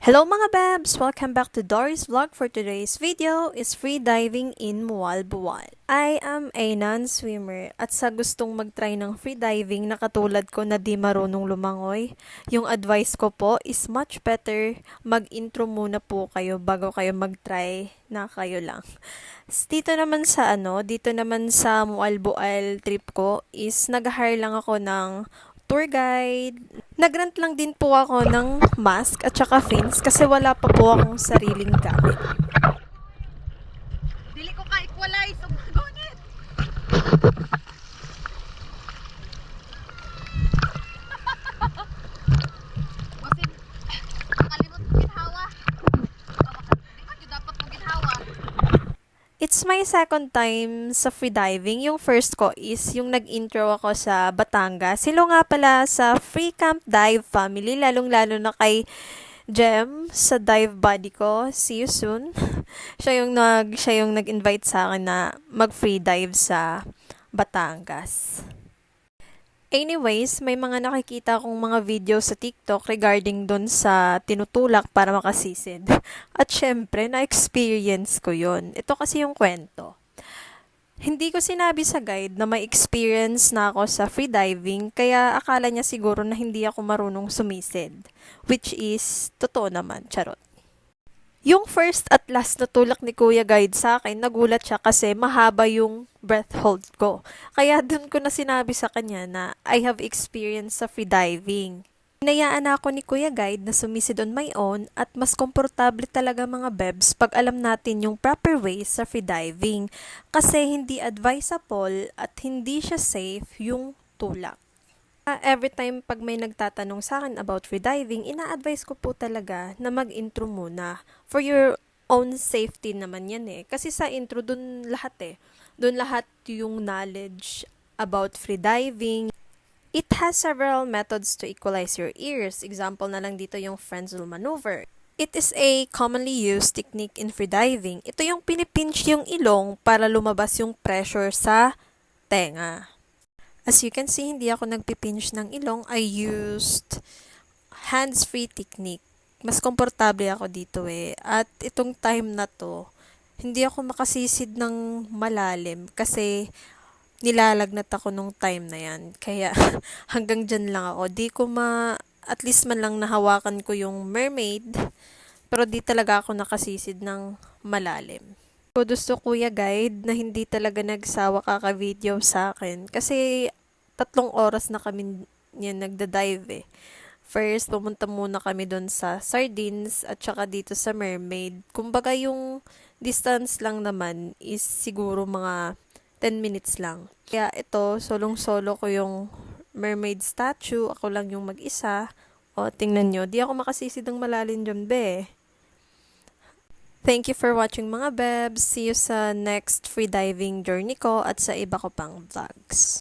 Hello mga babs! Welcome back to Dory's Vlog. For today's video is free diving in Mual Bual. I am a non-swimmer at sa gustong mag-try ng free diving na katulad ko na di marunong lumangoy, yung advice ko po is much better mag-intro muna po kayo bago kayo mag-try na kayo lang. Dito naman sa Mual Bual trip ko is nag-hire lang ako ng tour guide. Nagrent lang din po ako ng mask at saka fins kasi wala pa po akong sariling gamit. Dili ko ka equalize og gonit. Basin kalimot ko ginhawa. Di man jud dapat ko ginhawa. It's my second time sa freediving. Yung first ko is yung nag-intro ako sa Batangas. Silo nga pala sa Free Camp Dive family, lalong-lalo na kay Jem sa dive buddy ko. See you soon. siya yung nag-invite sa akin na mag-free dive sa Batangas. Anyways, may mga nakikita akong mga video sa TikTok regarding dun sa tinutulak para makasisid. At syempre, na-experience ko yon. Ito kasi yung kwento. Hindi ko sinabi sa guide na may experience na ako sa freediving, kaya akala niya siguro na hindi ako marunong sumisid. Which is, totoo naman, charot. Yung first at last na tulak ni Kuya Guide sa akin, nagulat siya kasi mahaba yung breath hold ko. Kaya dun ko na sinabi sa kanya na I have experience sa freediving. Hinayaan na ako ni Kuya Guide na sumisid on my own at mas komportable talaga mga bebs pag alam natin yung proper ways sa freediving kasi hindi advisable at hindi siya safe yung tulak. Every time pag may nagtatanong sa akin about freediving, ina-advise ko po talaga na mag-intro muna. For your own safety naman yan eh. Kasi sa intro, dun lahat eh. Dun lahat yung knowledge about freediving. It has several methods to equalize your ears. Example na lang dito yung Frenzel maneuver. It is a commonly used technique in freediving. Ito yung pinipinch yung ilong para lumabas yung pressure sa tenga. As you can see, hindi ako nagpipinch ng ilong. I used hands-free technique. Mas komportable ako dito eh. At itong time na to, hindi ako makasisid ng malalim kasi nilalagnat ako nung time na yan. Kaya hanggang dyan lang ako. At least man lang nahawakan ko yung mermaid, pero di talaga ako nakasisid ng malalim. Gusto Kuya Guide na hindi talaga nagsawa kaka-video sa akin kasi 3 oras na kami yan nagda-dive eh. First, pumunta muna kami doon sa Sardines at saka dito sa Mermaid. Kumbaga yung distance lang naman is siguro mga 10 minutes lang. Kaya ito, solong-solo ko yung Mermaid statue. Ako lang yung mag-isa. O, tingnan nyo. Di ako makasisid ng malalim dyan, be. Thank you for watching mga bebs. See you sa next freediving journey ko at sa iba ko pang vlogs.